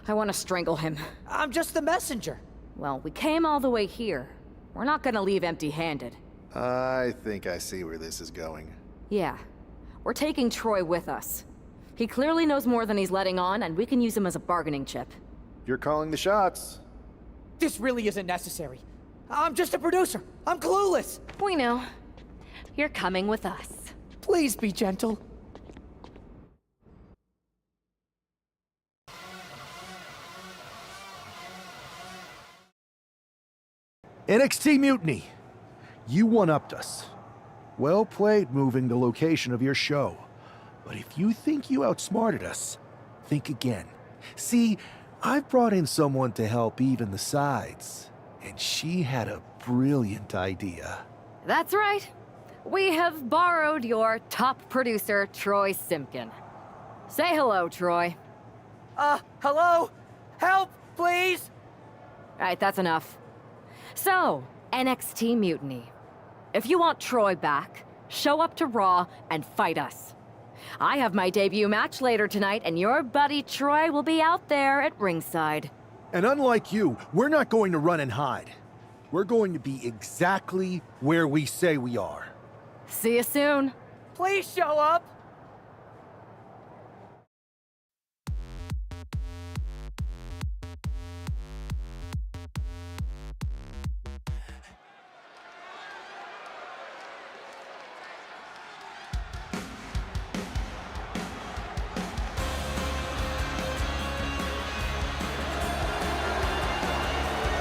I want to strangle him. I'm just the messenger. Well, we came all the way here. We're not gonna leave empty-handed. I think I see where this is going. Yeah. We're taking Troy with us. He clearly knows more than he's letting on, and we can use him as a bargaining chip. You're calling the shots. This really isn't necessary. I'm just a producer. I'm clueless. We know. You're coming with us. Please be gentle. NXT Mutiny, you one-upped us. Well played moving the location of your show. But if you think you outsmarted us, think again. See, I've brought in someone to help even the sides, and she had a brilliant idea. That's right. We have borrowed your top producer, Troy Simpkin. Say hello, Troy. Hello? Help, please? All right, that's enough. So, NXT Mutiny. If you want Troy back, show up to Raw and fight us. I have my debut match later tonight, and your buddy Troy will be out there at ringside. And unlike you, we're not going to run and hide. We're going to be exactly where we say we are. See you soon. Please show up.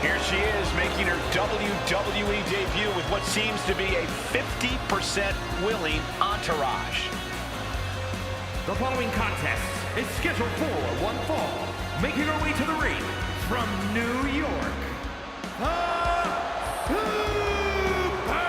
Here she is, making her WWE debut with what seems to be a 50% willing entourage. The following contest is scheduled for one fall. Making her way to the ring from New York, the Superstar!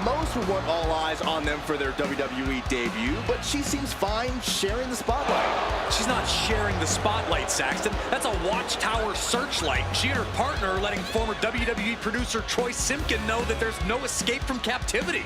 Most would want all eyes on them for their WWE debut, but she seems fine sharing the spotlight. She's not sharing the spotlight, Saxton. That's a watchtower searchlight. She and her partner are letting former WWE producer Troy Simpkin know that there's no escape from captivity.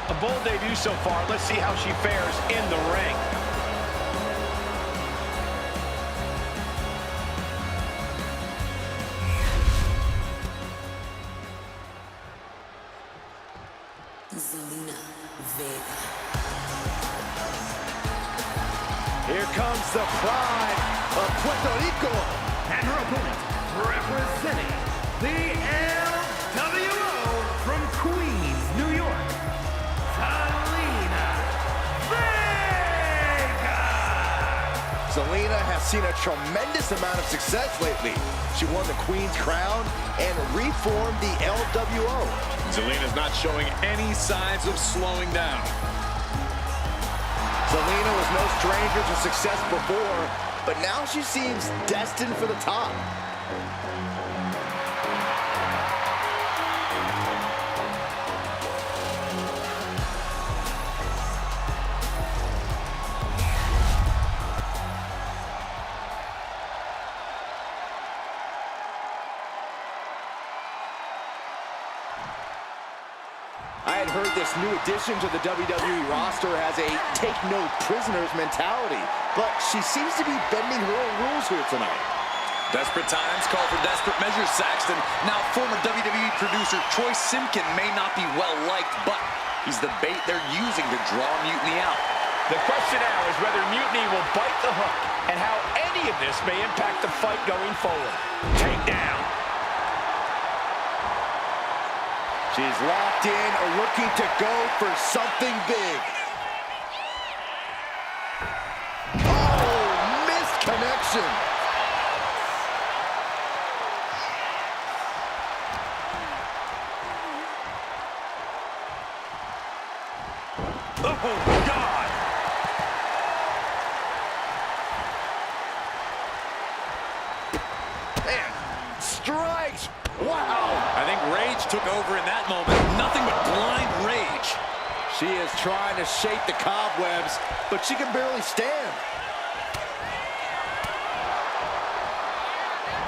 A bold debut so far. Let's see how she fares in the ring. Here comes the pride of Puerto Rico. And her opponent, representing the LWO from Queens, New York, Zelina has seen a tremendous amount of success lately. She won the Queen's Crown and reformed the LWO. Zelina's not showing any signs of slowing down. Zelina was no stranger to success before, but now she seems destined for the top. I had heard this new addition to the WWE roster has a take-no-prisoners mentality, but she seems to be bending her own rules here tonight. Desperate times call for desperate measures, Saxton. Now, former WWE producer Troy Simpkin may not be well-liked, but he's the bait they're using to draw Mutiny out. The question now is whether Mutiny will bite the hook and how any of this may impact the fight going forward. Takedown. She's locked in, looking to go for something big. Oh, missed connection. Oh, God. Man, strikes. Wow. I think rage took over in that moment. Nothing but blind rage. She is trying to shake the cobwebs, but she can barely stand.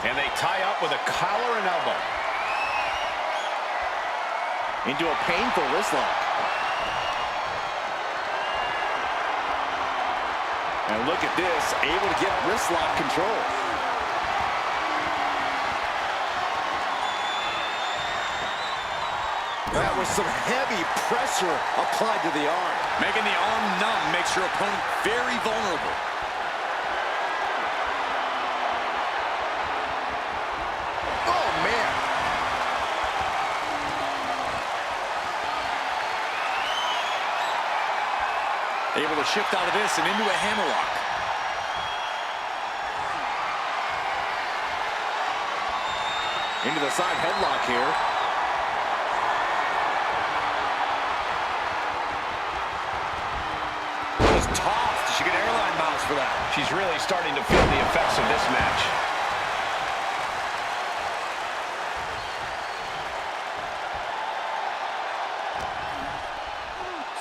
And they tie up with a collar and elbow. Into a painful wrist lock. And look at this, able to get wrist lock control. That was some heavy pressure applied to the arm. Making the arm numb makes your opponent very vulnerable. Oh, man. Able to shift out of this and into a hammerlock. Into the side headlock here. Just tossed. She get airline miles for that. She's really starting to feel the effects of this match.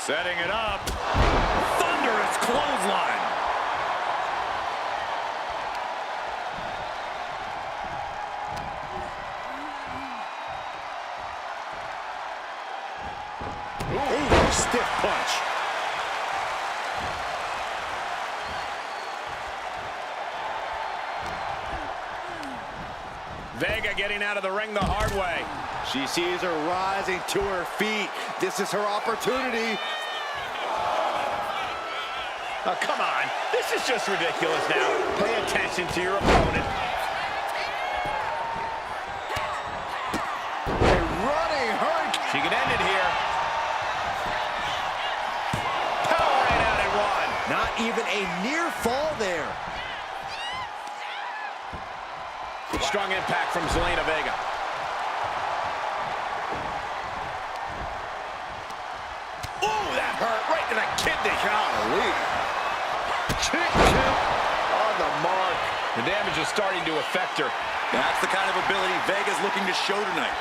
Setting it up. Thunderous clothesline. Ooh, stiff punch. Vega getting out of the ring the hard way. She sees her rising to her feet. This is her opportunity. Oh, come on. This is just ridiculous now. Pay attention to your opponent. A running hurricane. She can end it here. Powering out at one. Not even a near fall there. Strong impact from Zelina Vega. Ooh, that hurt right to the kidney. Golly. Chick on the mark. The damage is starting to affect her. That's the kind of ability Vega's looking to show tonight.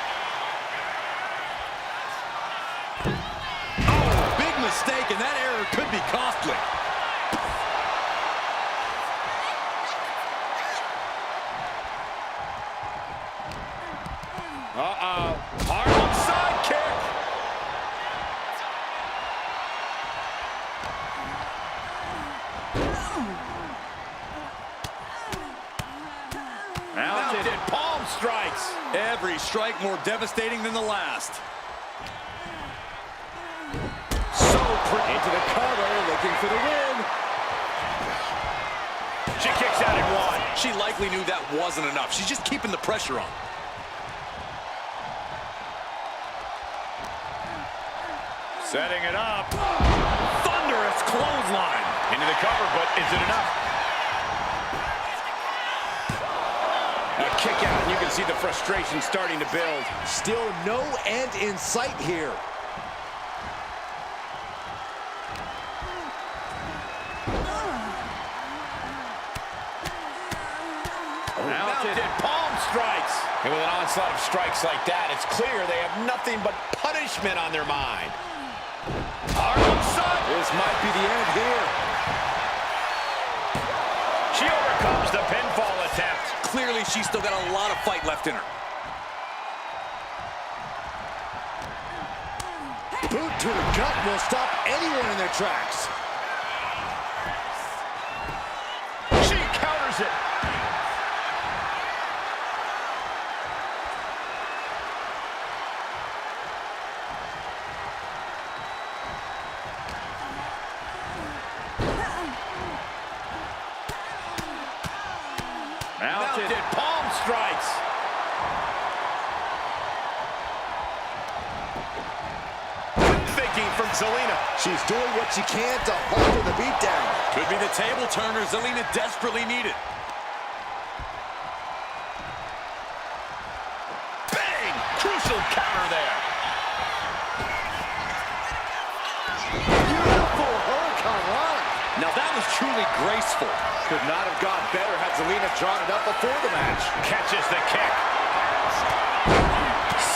Oh, big mistake, and that error could be costly. Uh-oh. Harlem sidekick. Mounted palm strikes. Every strike more devastating than the last. So pretty. Into the cover, looking for the win. She kicks out at one. She likely knew that wasn't enough. She's just keeping the pressure on. Setting it up. Thunderous clothesline. Into the cover, but is it enough? A kick out, and you can see the frustration starting to build. Still no end in sight here. Mounted palm strikes. And with an onslaught of strikes like that, it's clear they have nothing but punishment on their mind. Harlem Sun. This might be the end here. She overcomes the pinfall attempt. Clearly, she's still got a lot of fight left in her. Boot to the gut will stop anyone in their tracks. She counters it. Mounted palm strikes. Quick thinking from Zelina. She's doing what she can to halter the beatdown. Could be the table turner Zelina desperately needed. Bang! Crucial counter there. Beautiful hurricane run. Now that was truly graceful. Could not have gone better had Zelina drawn it up before the match. Catches the kick.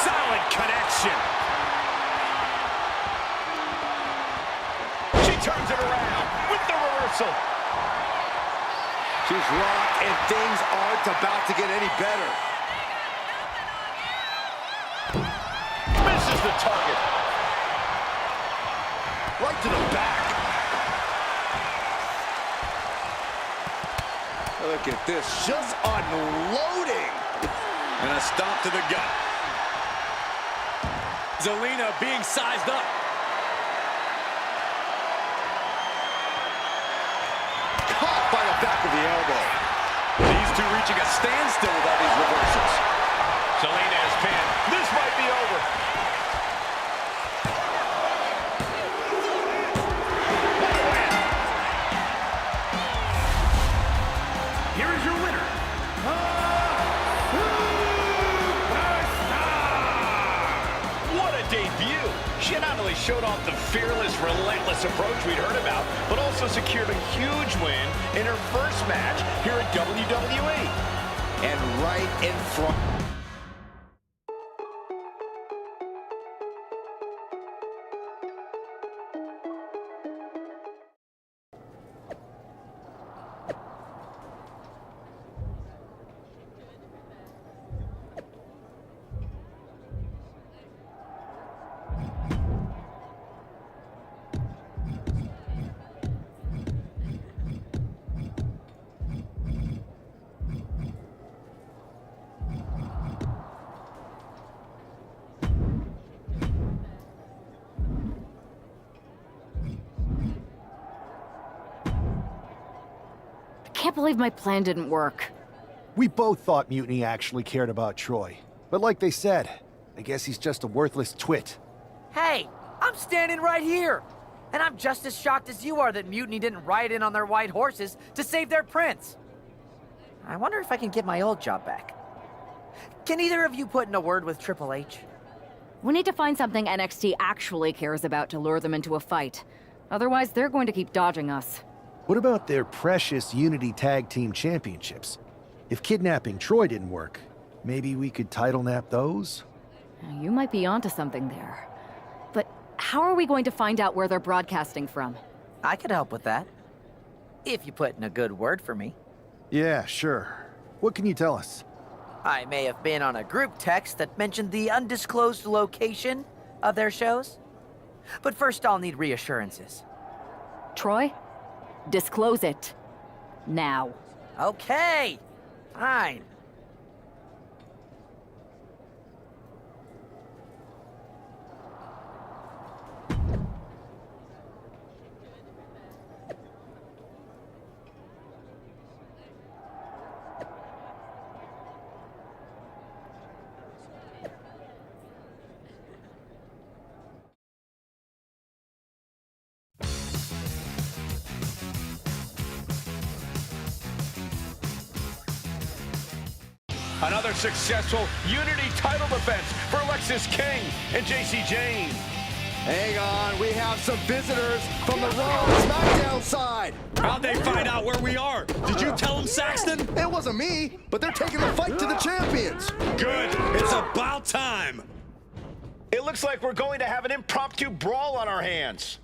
Solid connection. She turns it around with the reversal. She's rocked and things aren't about to get any better. Misses the target. Right to the back. Look at this, just unloading. And a stomp to the gut. Zelina being sized up. Caught by the back of the elbow. These two reaching a standstill with all these reversals. Zelina is pinned. This might be over. Here is your winner, What a debut! She not only showed off the fearless, relentless approach we'd heard about, but also secured a huge win in her first match here at WWE. And right in front. I can't believe my plan didn't work. We both thought Mutiny actually cared about Troy. But like they said, I guess he's just a worthless twit. Hey, I'm standing right here. And I'm just as shocked as you are that Mutiny didn't ride in on their white horses to save their prince. I wonder if I can get my old job back. Can either of you put in a word with Triple H? We need to find something NXT actually cares about to lure them into a fight. Otherwise, they're going to keep dodging us. What about their precious Unity Tag Team Championships? If kidnapping Troy didn't work, maybe we could title nap those? You might be onto something there. But how are we going to find out where they're broadcasting from? I could help with that. If you put in a good word for me. Yeah, sure. What can you tell us? I may have been on a group text that mentioned the undisclosed location of their shows. But first I'll need reassurances. Troy? Disclose it. Now. Okay, fine. Another successful Unity title defense for Alexis King and JC Jane. Hang on, we have some visitors from the Raw and SmackDown side. How'd they find out where we are? Did you tell them, Saxton? It wasn't me, but they're taking the fight to the champions. Good. It's about time. It looks like we're going to have an impromptu brawl on our hands.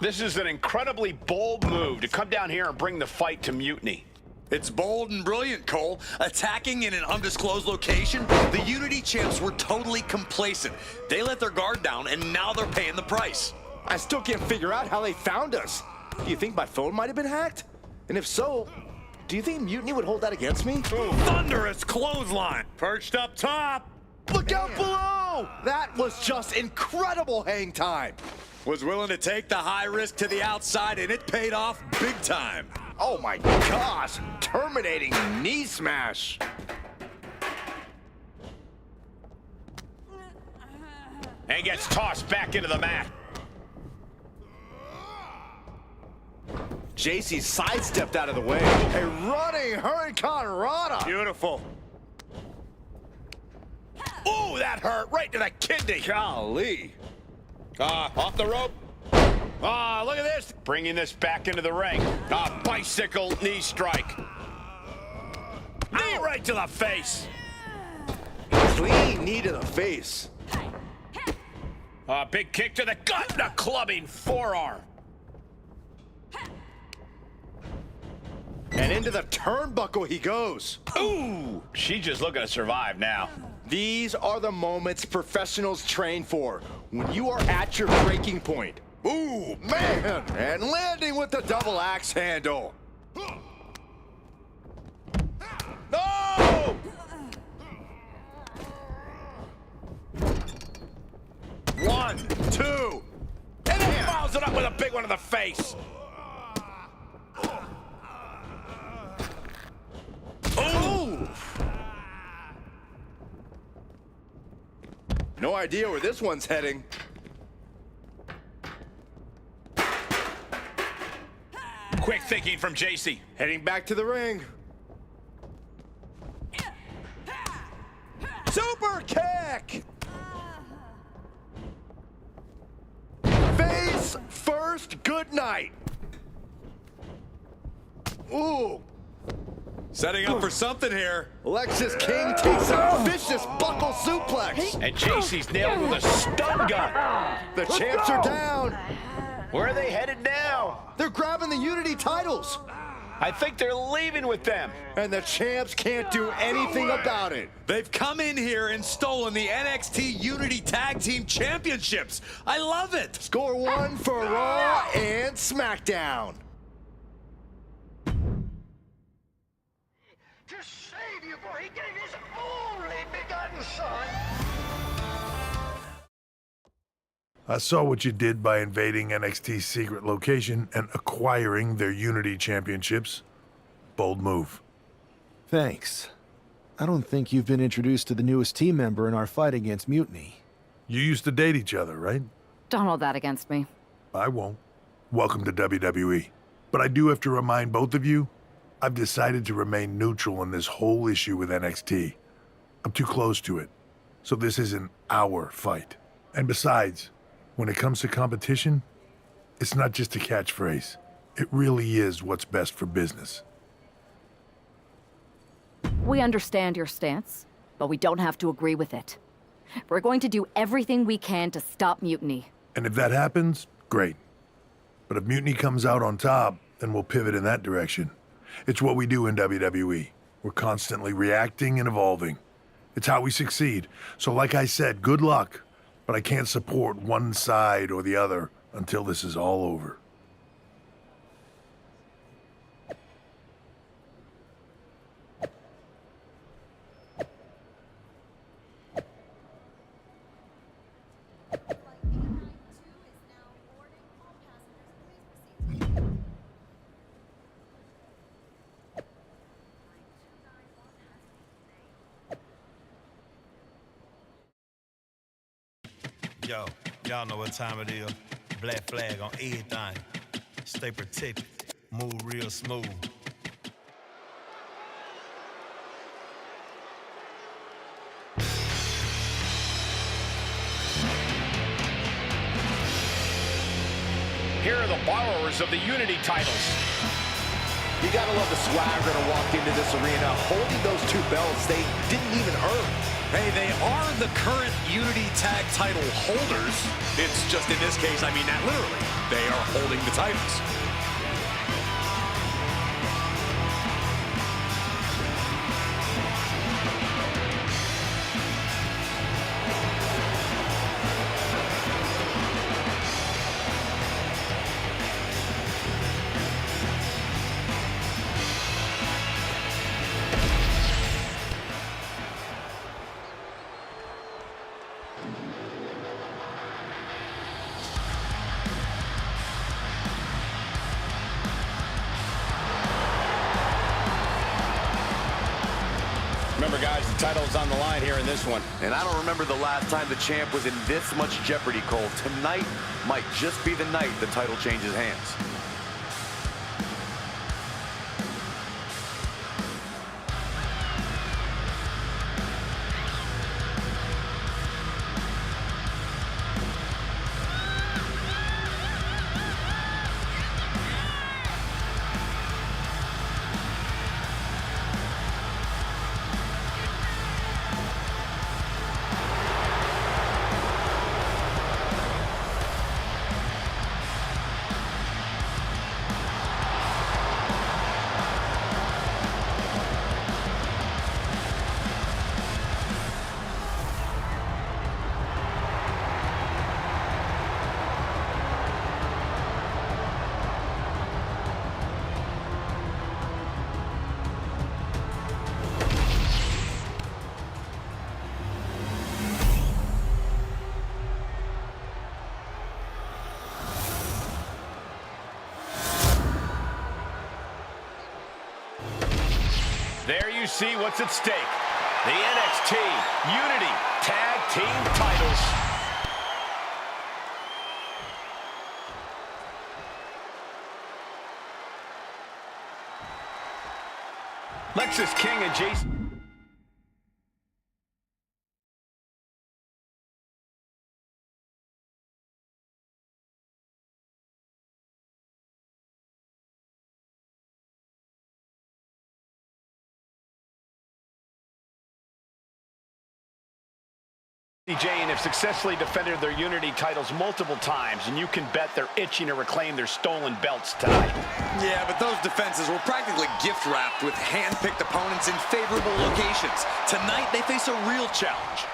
This is an incredibly bold move to come down here and bring the fight to Mutiny. It's bold and brilliant, Cole. Attacking in an undisclosed location, the Unity champs were totally complacent. They let their guard down, and now they're paying the price. I still can't figure out how they found us. Do you think my phone might have been hacked? And if so, do you think Mutiny would hold that against me? Thunderous clothesline. Perched up top. Look out below! That was just incredible hang time. Was willing to take the high risk to the outside, and it paid off big time. Oh my gosh, terminating knee smash. And gets tossed back into the mat. JC sidestepped out of the way. A running Hurricane Rana. Beautiful. Ooh, that hurt right to the kidney. Golly. Off the rope. Look at this. Bringing this back into the ring. Bicycle knee strike. Knee right to the face. Clean knee to the face. Big kick to the gut and a clubbing forearm. And into the turnbuckle he goes. Ooh, she's just looking to survive now. These are the moments professionals train for, when you are at your breaking point. Ooh, man! And landing with the double axe handle. No! One, two, And then follows it up with a big one in the face. ooh! No idea where this one's heading. Quick thinking from JC. Heading back to the ring. Super kick! Face first, good night. Ooh. Setting up for something here. Alexis King takes a vicious buckle suplex. And JC's nailed with a stun gun. The champs are down. Where are they headed now? They're grabbing the Unity titles. I think they're leaving with them. And the champs can't do anything about it. They've come in here and stolen the NXT Unity Tag Team Championships. I love it. Score one for Raw and SmackDown. To save you, for he gave his only begotten son. I saw what you did by invading NXT's secret location and acquiring their Unity Championships. Bold move. Thanks. I don't think you've been introduced to the newest team member in our fight against Mutiny. You used to date each other, right? Don't hold that against me. I won't. Welcome to WWE. But I do have to remind both of you, I've decided to remain neutral in this whole issue with NXT. I'm too close to it, so this isn't our fight. And besides, when it comes to competition, it's not just a catchphrase. It really is what's best for business. We understand your stance, but we don't have to agree with it. We're going to do everything we can to stop Mutiny. And if that happens, great. But if Mutiny comes out on top, then we'll pivot in that direction. It's what we do in WWE. We're constantly reacting and evolving. It's how we succeed. So like I said, good luck. But I can't support one side or the other until this is all over. Yo, y'all know what time it is. Black flag on everything. Stay protected. Move real smooth. Here are the borrowers of the Unity titles. You gotta love the swagger that walked into this arena, holding those two belts they didn't even earn. Hey, they are the current Unity Tag title holders. It's just in this case, I mean that literally. They are holding the titles. Remember, guys, the title's on the line here in this one. And I don't remember the last time the champ was in this much jeopardy, Cole. Tonight might just be the night the title changes hands. you see what's at stake. The NXT Unity Tag Team titles. Lexis King and Jason. Jane have successfully defended their Unity titles multiple times, and you can bet they're itching to reclaim their stolen belts tonight. Yeah, but those defenses were practically gift-wrapped with hand-picked opponents in favorable locations. Tonight, they face a real challenge.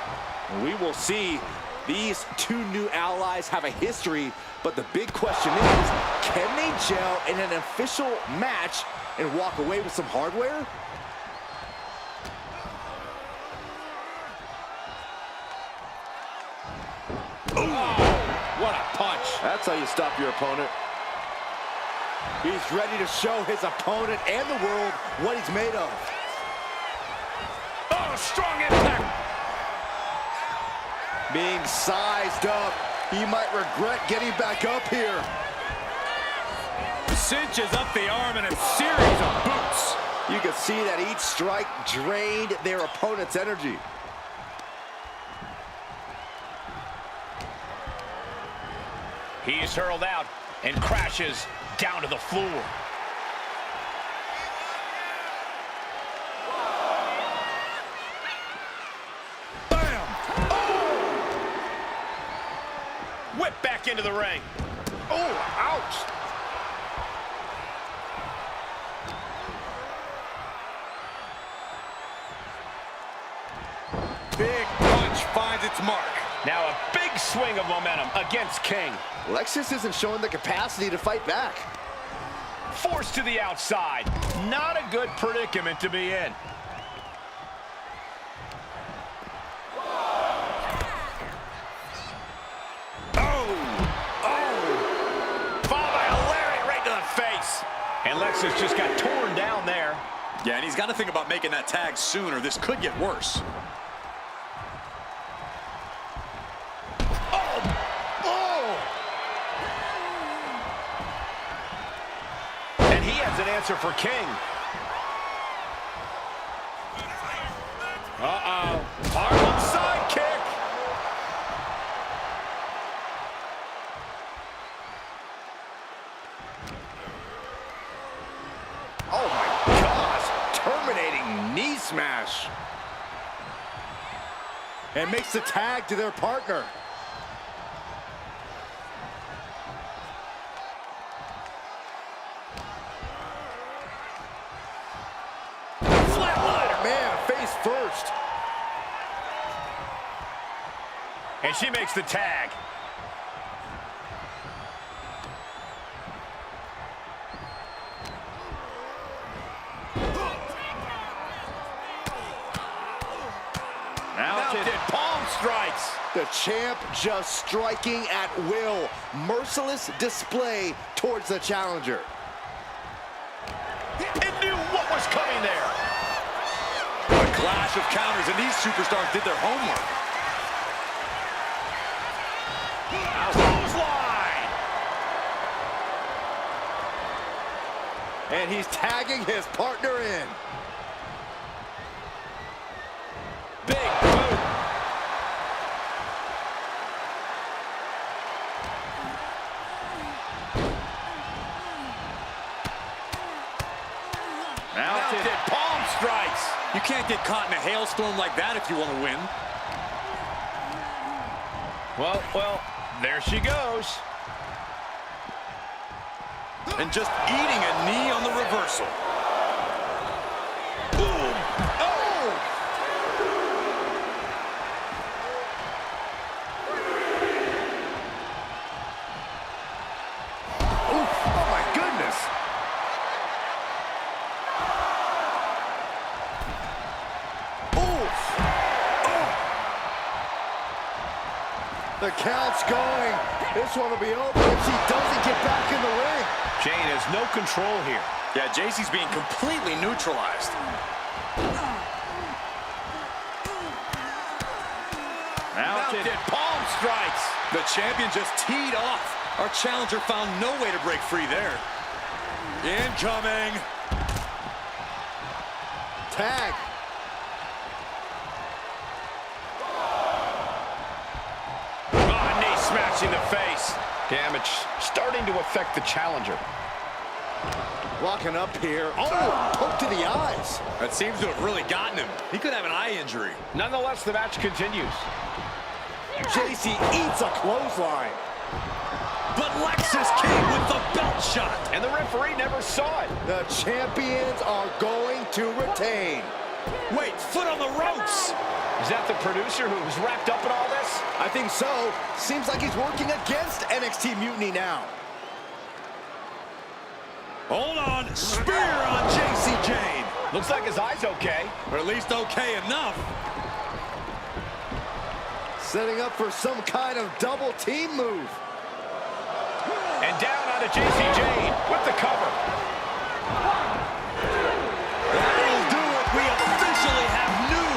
We will see. These two new allies have a history, but the big question is, can they gel in an official match and walk away with some hardware? What a punch. That's how you stop your opponent. He's ready to show his opponent and the world what he's made of. Oh, strong impact. Being sized up, he might regret getting back up here. Cinches up the arm in a series of boots. You can see that each strike drained their opponent's energy. He is hurled out and crashes down to the floor. Bam! Oh! Whip back into the ring. Oh, ouch! Big punch finds its mark. Now a big swing of momentum against King. Lexis isn't showing the capacity to fight back. Forced to the outside. Not a good predicament to be in. Followed by a lariat right to the face. And Lexis just got torn down there. Yeah, and he's got to think about making that tag soon, or this could get worse. An answer for King. Uh-oh. Harlem sidekick. Oh my gosh, terminating knee smash. And makes the tag to their partner. First. And she makes the tag. Mounted palm strikes. The champ just striking at will. Merciless display towards the challenger. It knew what was coming there. A clash of counters, and these superstars did their homework. Clothesline! And he's tagging his partner in. Big boot. Mounted palm strikes. You can't get caught in a hailstorm like that if you want to win. Well, there she goes. And just eating a knee on the reversal. Boom. Oh! Oof, oh my goodness. Oof. Oh. The count's going. This one will be over if she doesn't get back in the ring. Jane has no control here. Yeah, JC's being completely neutralized. Mounted palm strikes. The champion just teed off. Our challenger found no way to break free there. Incoming. Tag. Oh, knee smash in the face. Damage starting to affect the challenger. Locking up here. Oh, poke to the eyes. That seems to have really gotten him. He could have an eye injury. Nonetheless, the match continues. JC eats a clothesline. But Lexus King with the belt shot. And the referee never saw it. The champions are going to retain. Wait, foot on the ropes. Is that the producer who's wrapped up in all this? I think so. Seems like he's working against NXT Mutiny now. Hold on. Spear on JC Jane. Looks like his eye's okay. Or at least okay enough. Setting up for some kind of double team move. And down onto JC Jane with the cover. That'll do it. We officially have new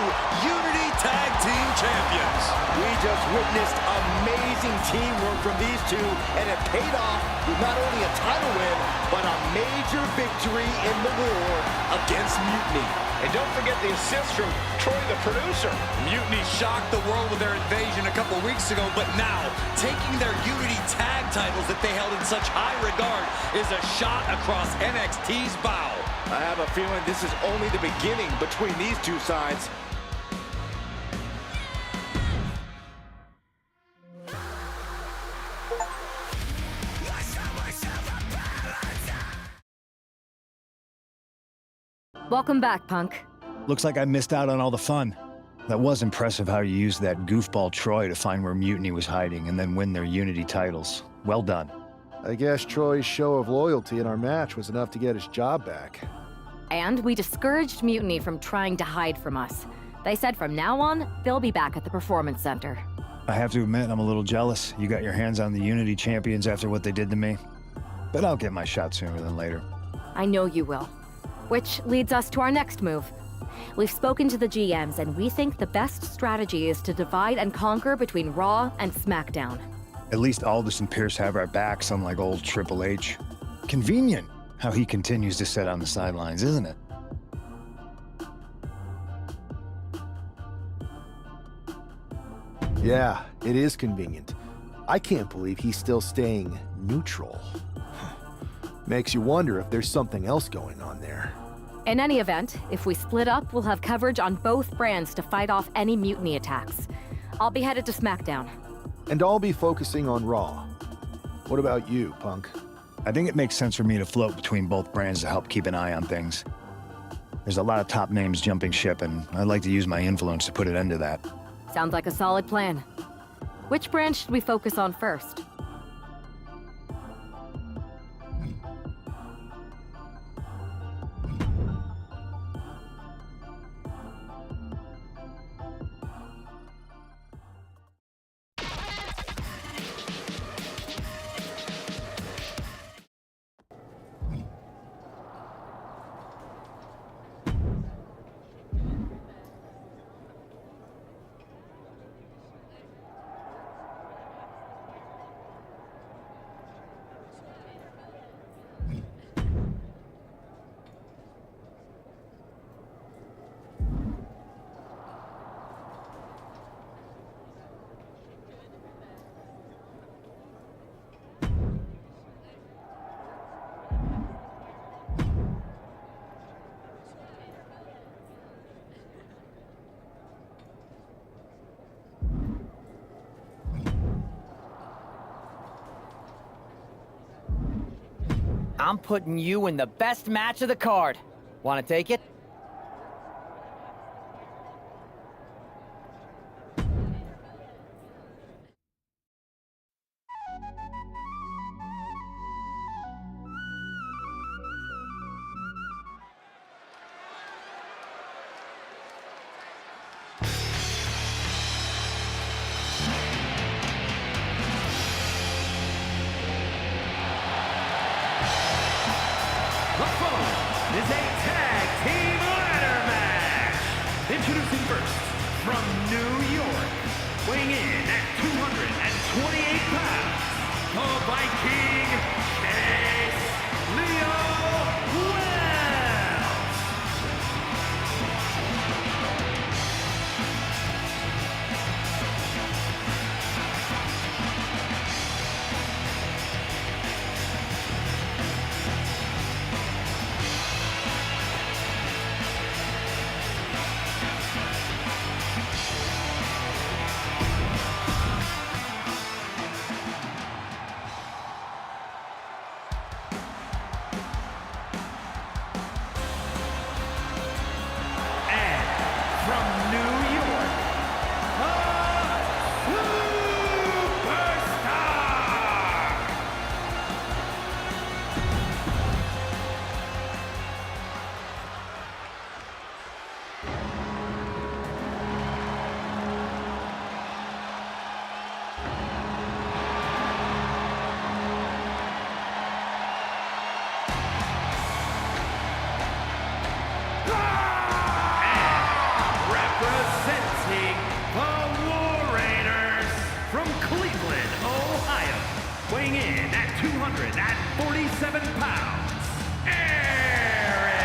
Unity Tag Team Champions. We just witnessed amazing teamwork from these two, and it paid off with not only a title win, but a major victory in the war against Mutiny. And don't forget the assist from Troy, the producer. Mutiny shocked the world with their invasion a couple weeks ago, but now, taking their Unity Tag titles that they held in such high regard is a shot across NXT's bow. I have a feeling this is only the beginning between these two sides. Welcome back, Punk. Looks like I missed out on all the fun. That was impressive how you used that goofball Troy to find where Mutiny was hiding and then win their Unity titles. Well done. I guess Troy's show of loyalty in our match was enough to get his job back. And we discouraged Mutiny from trying to hide from us. They said from now on, they'll be back at the Performance Center. I have to admit, I'm a little jealous. You got your hands on the Unity champions after what they did to me. But I'll get my shot sooner than later. I know you will. Which leads us to our next move. We've spoken to the GMs, and we think the best strategy is to divide and conquer between Raw and SmackDown. At least Aldous and Pierce have our backs, unlike old Triple H. Convenient how he continues to sit on the sidelines, isn't it? Yeah, it is convenient. I can't believe he's still staying neutral. Makes you wonder if there's something else going on there. In any event, if we split up, we'll have coverage on both brands to fight off any Mutiny attacks. I'll be headed to SmackDown. And I'll be focusing on Raw. What about you, Punk? I think it makes sense for me to float between both brands to help keep an eye on things. There's a lot of top names jumping ship, and I'd like to use my influence to put an end to that. Sounds like a solid plan. Which brand should we focus on first? I'm putting you in the best match of the card. Want to take it? The following is a tag team ladder match Introducing first, from New York, weighing in at 228 pounds, the Viking, Chase Leo Wells. Representing the War Raiders from Cleveland, Ohio, weighing in at 247 pounds, Eric.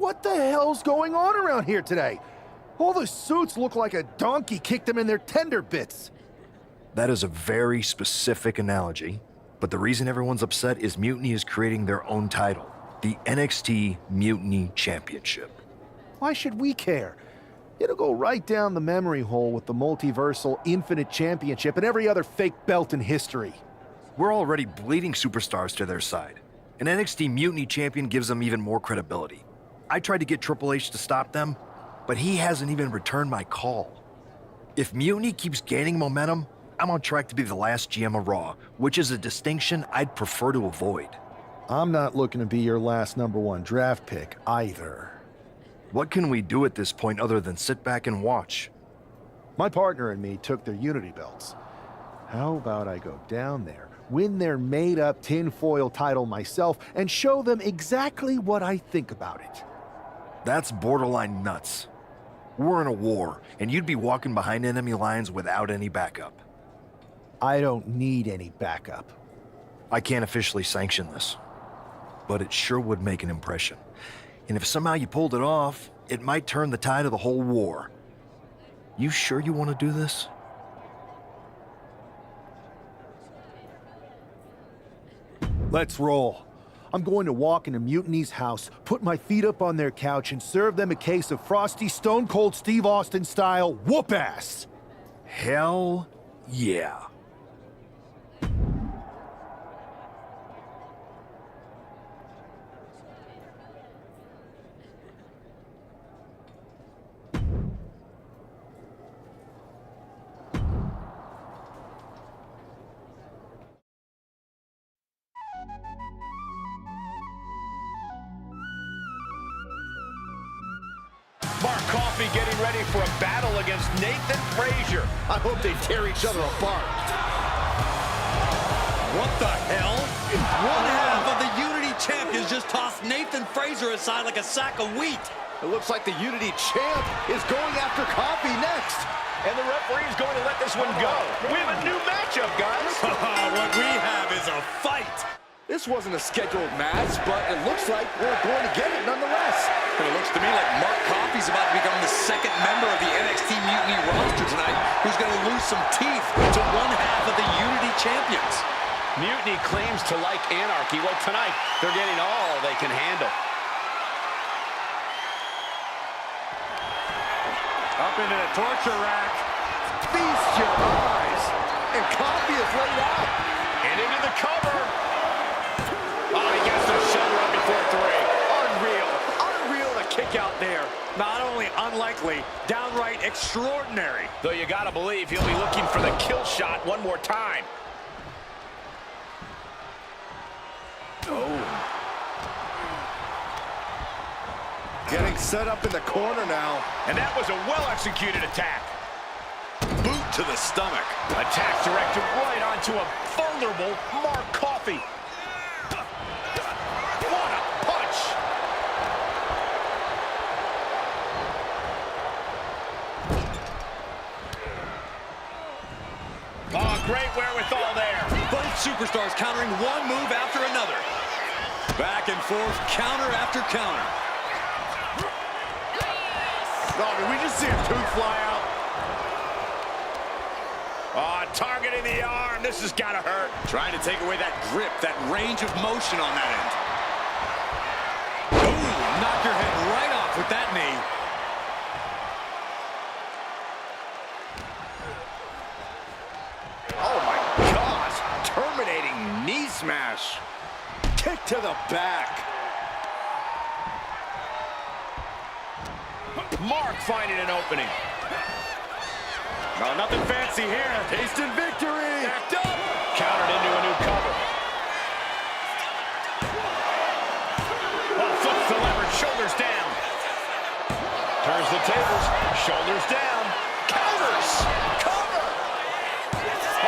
What the hell's going on around here today? All the suits look like a donkey kicked them in their tender bits. That is a very specific analogy, but the reason everyone's upset is Mutiny is creating their own title, the NXT Mutiny Championship. Why should we care? It'll go right down the memory hole with the multiversal Infinite Championship and every other fake belt in history. We're already bleeding superstars to their side. An NXT Mutiny champion gives them even more credibility. I tried to get Triple H to stop them, but he hasn't even returned my call. If Mutiny keeps gaining momentum, I'm on track to be the last GM of Raw, which is a distinction I'd prefer to avoid. I'm not looking to be your last #1 draft pick either. What can we do at this point other than sit back and watch? My partner and me took their Unity belts. How about I go down there, win their made-up tinfoil title myself, and show them exactly what I think about it? That's borderline nuts. We're in a war, and you'd be walking behind enemy lines without any backup. I don't need any backup. I can't officially sanction this, but it sure would make an impression. And if somehow you pulled it off, it might turn the tide of the whole war. You sure you want to do this? Let's roll. I'm going to walk into Mutiny's house, put my feet up on their couch, and serve them a case of frosty Stone Cold Steve Austin style whoop-ass. Hell yeah. Mark Coffey getting ready for a battle against Nathan Frazier. I hope they tear each other apart. What the hell? One half of the Unity champions just tossed Nathan Frazier aside like a sack of wheat. It looks like the Unity champ is going after Coffey next. And the referee is going to let this one go. We have a new matchup, guys. What we have is a fight. This wasn't a scheduled match, but it looks like we're going to get it nonetheless. It looks to me like Mark Coffey's about to become the second member of the NXT Mutiny roster tonight who's going to lose some teeth to one half of the Unity champions. Mutiny claims to like anarchy. Well, tonight, they're getting all they can handle. Up into the torture rack. Feast your eyes. And Coffey is laid out. And into the cover. Oh, he gets the shoulder up before 3. Unreal. Unreal to kick out there. Not only unlikely, downright extraordinary. Though you gotta believe he'll be looking for the kill shot one more time. Oh. Getting set up in the corner now. And that was a well-executed attack. Boot to the stomach. Attack directed right onto a vulnerable Mark Coffey. What a punch! Oh, great wherewithal there. Both superstars countering one move after another. Back and forth, counter after counter. Oh, did we just see a tooth fly out? Oh, targeting the arm. This has got to hurt. Trying to take away that grip, that range of motion on that end. Ooh, knock your head right off with that knee. Oh my gosh, terminating knee smash. Kick to the back. Mark finding an opening. No, nothing fancy here. Tasting victory. Backed up. Countered into a new cover. Oh, flips the lever, shoulders down. Turns the tables, shoulders down. Counters. Cover.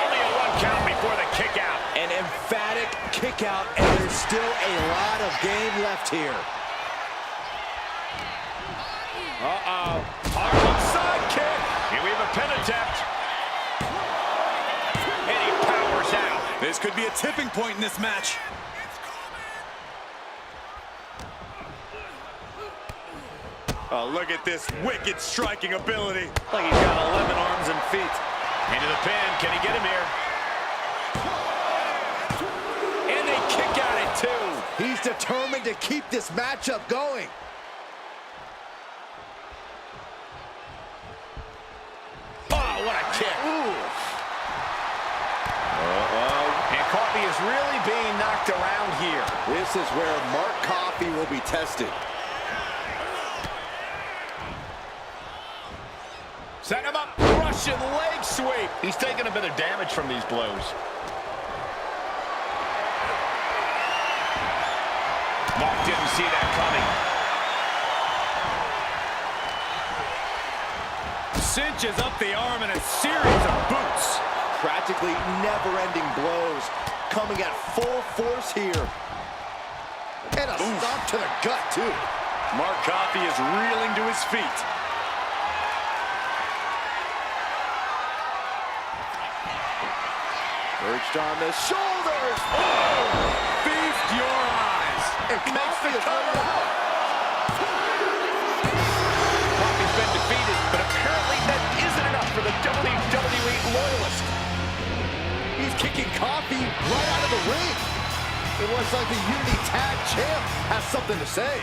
Only a 1 count before the kick out. An emphatic kick out, and there's still a lot of game left here. Uh-oh. Harlem sidekick. Here we have a pin attempt. And he powers out. This could be a tipping point in this match. Oh, look at this wicked striking ability. Like he's got 11 arms and feet. Into the pin. Can he get him here? And they kick out at 2. He's determined to keep this matchup going. Oh, what a kick. And Coffey is really being knocked around here. This is where Mark Coffey will be tested. Set him up. Russian leg sweep. He's taking a bit of damage from these blows. Mark didn't see that coming. Cinches up the arm in a series of boots. Practically never-ending blows coming at full force here. And a stomp to the gut, too. Mark Coffey is reeling to his feet. Perched on the shoulders. Oh! Feast your eyes. And Makes the Coffey is cover. out. Coffey's been defeated, but apparently that isn't enough for the WWE loyalist. He's kicking Coffey right out of the ring. It looks like the Unity Tag Champ has something to say.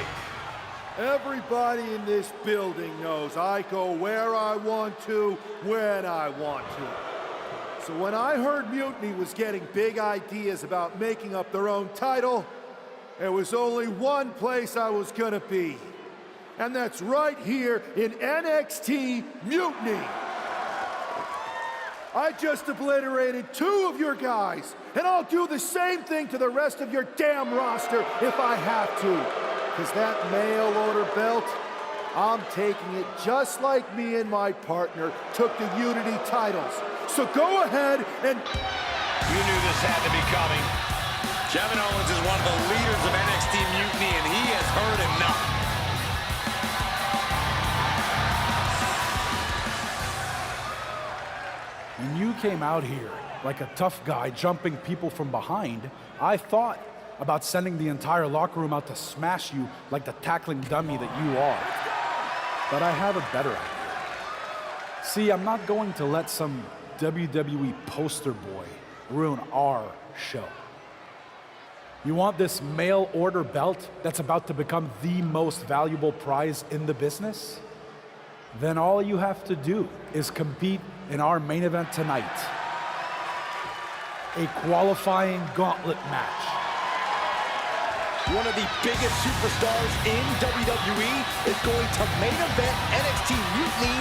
Everybody in this building knows I go where I want to, when I want to. So when I heard Mutiny was getting big ideas about making up their own title, there was only one place I was gonna be. And that's right here in NXT Mutiny. I just obliterated 2 of your guys, and I'll do the same thing to the rest of your damn roster if I have to. Because that mail order belt, I'm taking it just like me and my partner took the Unity titles. So go ahead and... You knew this had to be coming. Kevin Owens is one of the leaders of NXT Mutiny, and he has heard enough. When you came out here like a tough guy jumping people from behind, I thought about sending the entire locker room out to smash you like the tackling dummy that you are. But I have a better idea. See, I'm not going to let some WWE poster boy ruin our show. You want this mail order belt that's about to become the most valuable prize in the business? Then all you have to do is compete in our main event tonight. A qualifying gauntlet match. One of the biggest superstars in WWE is going to main event NXT Mutiny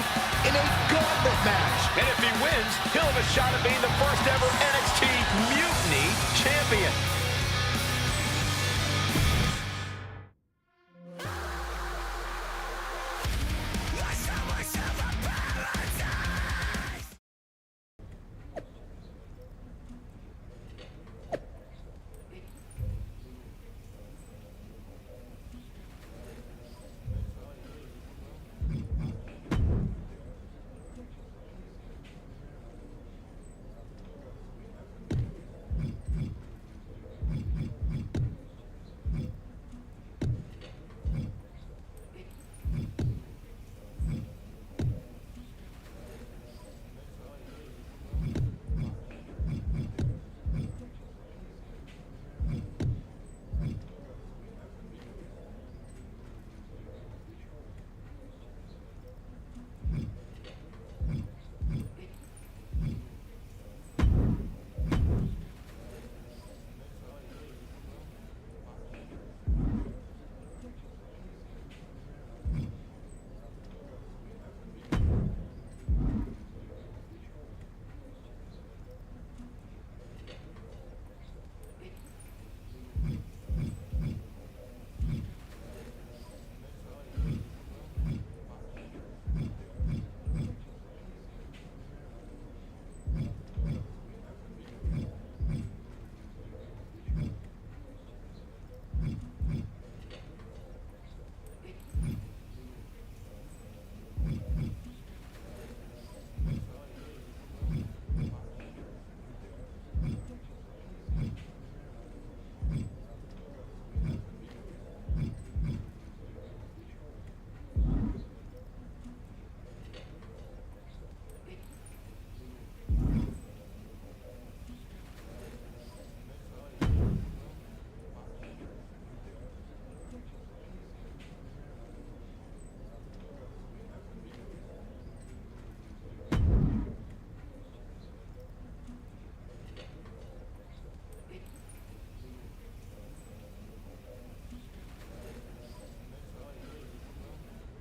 in a gauntlet match. And if he wins, he'll have a shot at being the first ever NXT Mutiny champion.